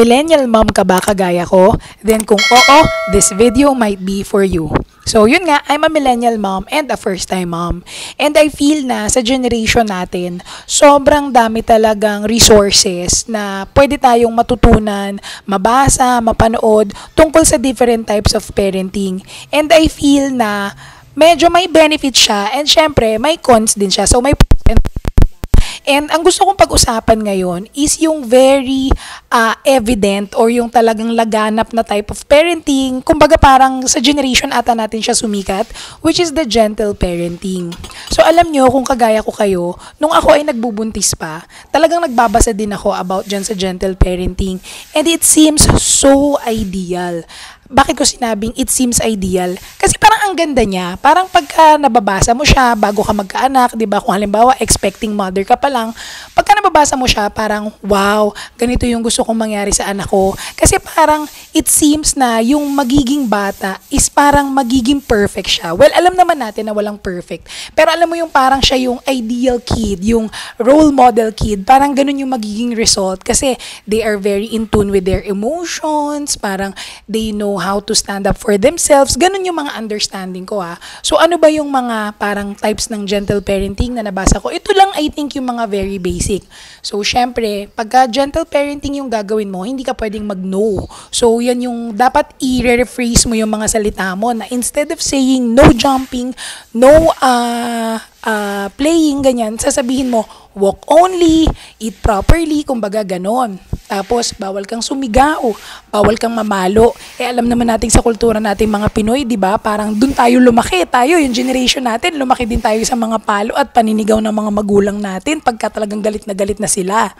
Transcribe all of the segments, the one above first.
Millennial mom ka ba kagaya ko? Then kung oo, this video might be for you. So yun nga, I'm a millennial mom and a first-time mom. And I feel na sa generation natin, sobrang dami talagang resources na pwede tayong matutunan, mabasa, mapanood tungkol sa different types of parenting. And I feel na medyo may benefit siya and syempre may cons din siya. So may and ang gusto kong pag-usapan ngayon is yung very evident or yung talagang laganap na type of parenting. Kumbaga parang sa generation ata natin siya sumikat, which is the gentle parenting. So alam nyo, kung kagaya ko kayo, nung ako ay nagbubuntis pa, talagang nagbabasa din ako about dyan sa gentle parenting. And it seems so ideal. Bakit ko sinabing it seems ideal? Kasi parang ang ganda niya. Parang pagka nababasa mo siya bago ka magkaanak, 'di ba? Kung halimbawa expecting mother ka pa lang, pagka nababasa mo siya, parang wow, ganito yung gusto kong mangyari sa anak ko. Kasi parang it seems na yung magiging bata is parang magiging perfect siya. Well, alam naman natin na walang perfect. Pero alam mo yung parang siya yung ideal kid, yung role model kid. Parang ganun yung magiging result kasi they are very in tune with their emotions, parang they know how to stand up for themselves. Ganun yung mga understanding ko So ano ba yung mga parang types ng gentle parenting na nabasa ko? Ito lang I think yung mga very basic. So syempre, pagka gentle parenting yung gagawin mo, hindi ka pwedeng mag-no. So yan yung dapat i-rephrase mo yung mga salita mo na instead of saying no jumping, no playing, ganyan, sasabihin mo, walk only, eat properly, kumbaga ganon. Tapos, bawal kang sumigao, bawal kang mamalo. Alam naman natin sa kultura natin mga Pinoy, di ba? Parang dun tayo lumaki. Tayo, yung generation natin, lumaki din tayo sa mga palo at paninigaw ng mga magulang natin pagka talagang galit na sila.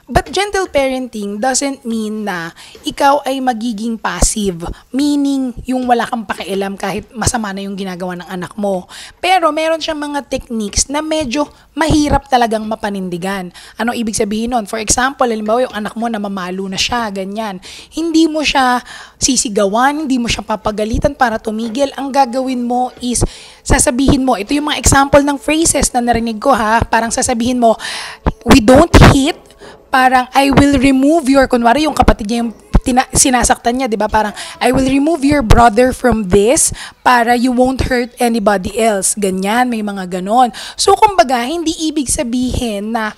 But gentle parenting doesn't mean na ikaw ay magiging passive, meaning yung wala kang pakialam kahit masama na yung ginagawa ng anak mo. Pero meron siyang mga techniques na medyo mahirap talagang mapanindigan. Ano ibig sabihin nun? For example, halimbawa yung anak mo na mamalo na siya, ganyan. Hindi mo siya sisigawan, hindi mo siya papagalitan para tumigil. Ang gagawin mo is sasabihin mo, ito yung mga example ng phrases na narinig ko parang sasabihin mo, we don't hit, parang I will remove your, kunwari yung kapatid niya yung sinasaktan niya, di ba? Parang I will remove your brother from this para you won't hurt anybody else. Ganyan, may mga ganon. So, kumbaga, hindi ibig sabihin na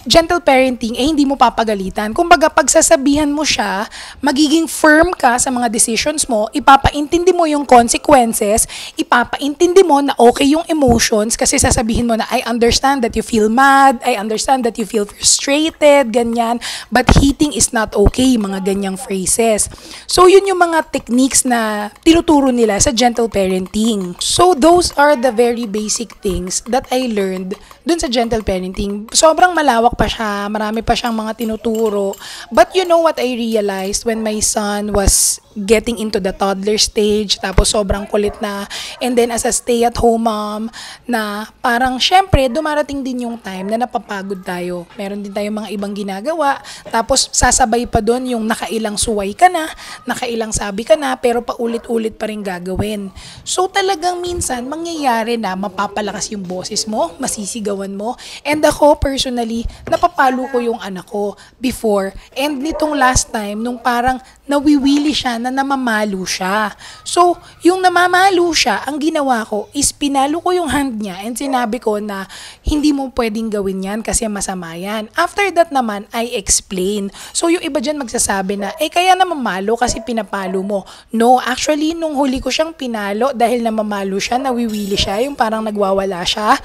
gentle parenting, hindi mo papagalitan. Kumbaga, pagsasabihan mo siya, magiging firm ka sa mga decisions mo, ipapaintindi mo yung consequences, ipapaintindi mo na okay yung emotions, kasi sasabihin mo na, I understand that you feel mad, I understand that you feel frustrated, ganyan, but hitting is not okay, mga ganyang phrases. So, yun yung mga techniques na tinuturo nila sa gentle parenting. So, those are the very basic things that I learned dun sa gentle parenting. Sobrang malawak pa siya, marami pa siyang mga tinuturo. But you know what I realized when my son was getting into the toddler stage, tapos sobrang kulit na, and then as a stay-at-home mom, na parang syempre, dumarating din yung time na napapagod tayo. Meron din tayong mga ibang ginagawa, tapos sasabay pa doon yung nakailang suway ka na, nakailang sabi ka na, pero paulit-ulit pa rin gagawin. So talagang minsan, mangyayari na mapapalakas yung boses mo, masisigawan mo, and ako personally, napapalo ko yung anak ko before, and nitong last time, nung parang nawiwili siya na namamalo siya. So, yung namamalo siya, ang ginawa ko is pinalo ko yung hand niya and sinabi ko na hindi mo pwedeng gawin yan kasi masama yan. After that naman, I explain. So, yung iba dyan magsasabi na, kaya namamalo kasi pinapalo mo. No, actually, nung huli ko siyang pinalo dahil namamalo siya, nawiwili siya, yung parang nagwawala siya,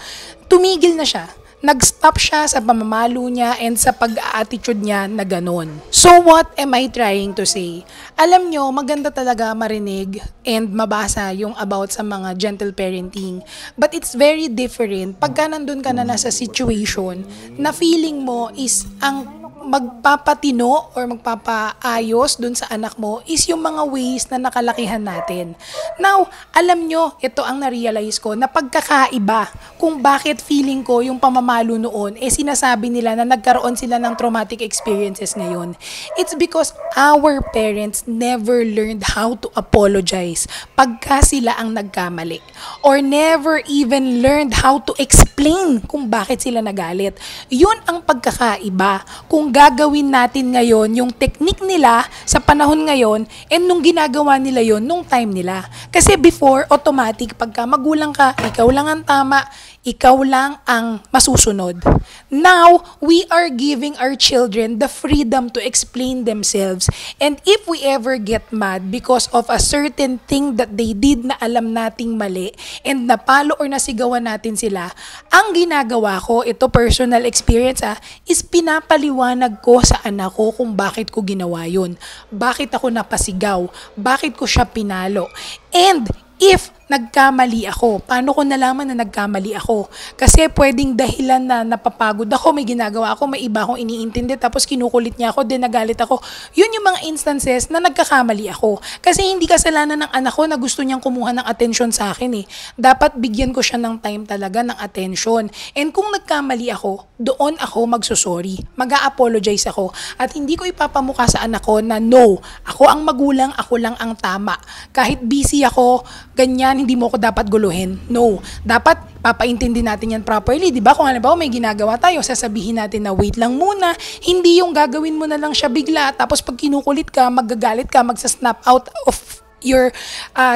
tumigil na siya. Nag-stop siya sa pamamalo niya and sa pag-attitude niya na ganon. So what am I trying to say? Alam nyo, maganda talaga marinig and mabasa yung about sa mga gentle parenting. But it's very different pagka nandun ka na nasa situation na feeling mo is ang magpapatino or magpapaayos dun sa anak mo is yung mga ways na nakalakihan natin. Now, alam nyo, ito ang na-realize ko na pagkakaiba kung bakit feeling ko yung pamamalo noon, sinasabi nila na nagkaroon sila ng traumatic experiences ngayon. It's because our parents never learned how to apologize pagka sila ang nagkamali. Or never even learned how to explain kung bakit sila nagalit. Yun ang pagkakaiba. Kung gagawin natin ngayon, yung technique nila sa panahon ngayon, and nung ginagawa nila yon nung time nila. Kasi before, automatic, pagka magulang ka, ikaw lang ang tama, ikaw lang ang masusunod. Now, we are giving our children the freedom to explain themselves. And if we ever get mad because of a certain thing that they did na alam nating mali, and napalo or nasigawan natin sila, ang ginagawa ko, ito personal experience is pinapaliwanag ko sa anak ko kung bakit ko ginawa yun. Bakit ako napasigaw? Bakit ko siya pinalo? And if nagkamali ako, paano ko nalaman na nagkamali ako? Kasi pwedeng dahilan na napapagod ako, may ginagawa ako, may iba akong iniintindi, tapos kinukulit niya ako, din nagalit ako. Yun yung mga instances na nagkakamali ako. Kasi hindi kasalanan ng anak ko na gusto niyang kumuha ng atensyon sa akin eh. Dapat bigyan ko siya ng time talaga ng atensyon. And kung nagkamali ako, doon ako magsusorry. Mag-a-apologize ako. At hindi ko ipapamukha sa anak ko na no, ako ang magulang, ako lang ang tama. Kahit busy ako, ganyan, hindi mo ko dapat guluhin. No. Dapat papaintindi natin yan properly. Diba? Kung halimbawa may ginagawa tayo, sasabihin natin na wait lang muna. Hindi yung gagawin mo na lang siya bigla. Tapos pag kinukulit ka, magagalit ka, magsasnap out of your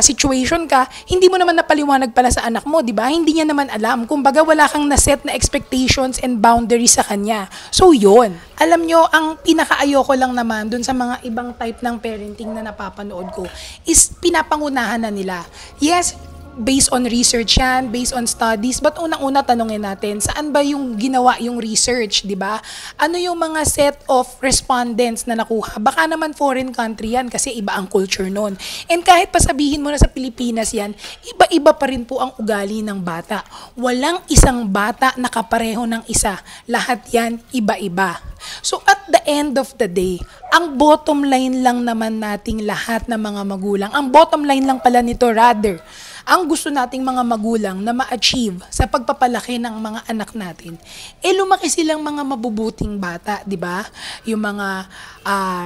situation ka, hindi mo naman napaliwanag pala sa anak mo, di ba? Hindi niya naman alam. Kumbaga, wala kang na-set na expectations and boundaries sa kanya. So, yun. Alam nyo, ang pinakaayoko lang naman dun sa mga ibang type ng parenting na napapanood ko is pinapangunahan na nila. Yes, based on research yan, based on studies, but unang-una tanongin natin, saan ba yung ginawa yung research, di ba? Ano yung mga set of respondents na nakuha? Baka naman foreign country yan kasi iba ang culture nun. And kahit pa sabihin mo na sa Pilipinas yan, iba-iba pa rin po ang ugali ng bata. Walang isang bata na kapareho ng isa. Lahat yan iba-iba. So at the end of the day, ang bottom line lang naman nating lahat ng mga magulang, ang bottom line lang pala nito rather, ang gusto nating mga magulang na ma-achieve sa pagpapalaki ng mga anak natin, lumaki silang mga mabubuting bata, di ba? Yung mga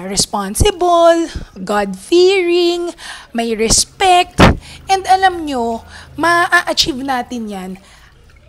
responsible, God-fearing, may respect, and alam nyo, ma-achieve natin yan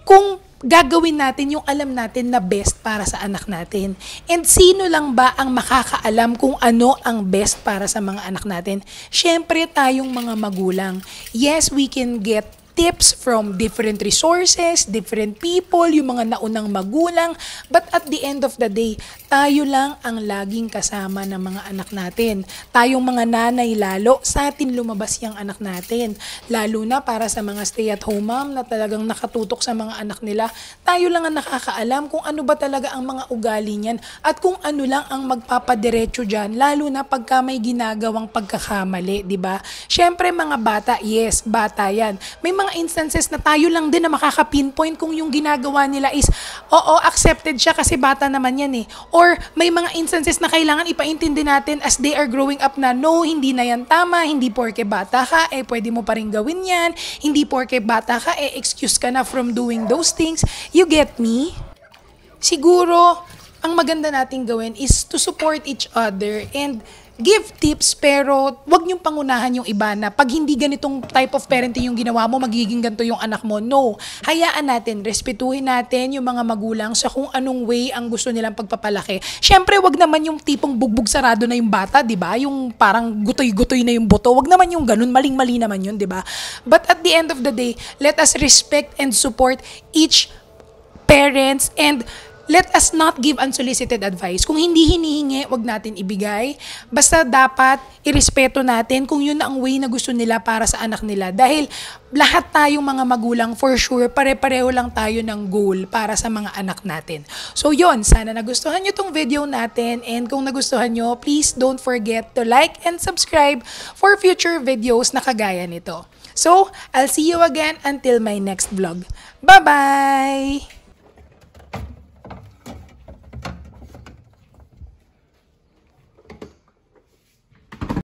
kung gagawin natin yung alam natin na best para sa anak natin. And sino lang ba ang makakaalam kung ano ang best para sa mga anak natin? Siyempre tayong mga magulang. Yes, we can get tips from different resources, different people, yung mga naunang magulang, but at the end of the day, tayo lang ang laging kasama ng mga anak natin. Tayong mga nanay lalo, sa atin lumabas yung anak natin. Lalo na para sa mga stay-at-home mom na talagang nakatutok sa mga anak nila, tayo lang ang nakakaalam kung ano ba talaga ang mga ugali niyan at kung ano lang ang magpapadiretso dyan, lalo na pagka may ginagawang pagkakamali, di ba? Siyempre mga bata, yes, bata yan. May mga instances na tayo lang din na makaka-pinpoint kung yung ginagawa nila is, oo, accepted siya kasi bata naman yan eh. Or may mga instances na kailangan ipaintindi natin as they are growing up na, no, hindi na yan tama, hindi porke bata ka, pwede mo pa rin gawin yan, hindi porke bata ka, excuse ka na from doing those things. You get me? Siguro, ang maganda nating gawin is to support each other and give tips, pero wag niyong pangunahan yung iba na pag hindi ganitong type of parenting yung ginawa mo, magiging ganito yung anak mo. No. Hayaan natin, respetuhin natin yung mga magulang sa kung anong way ang gusto nilang pagpapalaki. Siyempre, wag naman yung tipong bugbog sarado na yung bata, di ba? Yung parang gutoy-gutoy na yung buto. Wag naman yung ganun, maling-mali naman yun, di ba? But at the end of the day, let us respect and support each parents and let us not give unsolicited advice. Kung hindi hinihingi, wag natin ibigay. Basta dapat irespeto natin kung yun ang way na gusto nila para sa anak nila. Dahil lahat tayong mga magulang, for sure, pare-pareho lang tayo ng goal para sa mga anak natin. So yun, sana nagustuhan nyo tong video natin. And kung nagustuhan nyo, please don't forget to like and subscribe for future videos na kagaya nito. So, I'll see you again until my next vlog. Bye-bye!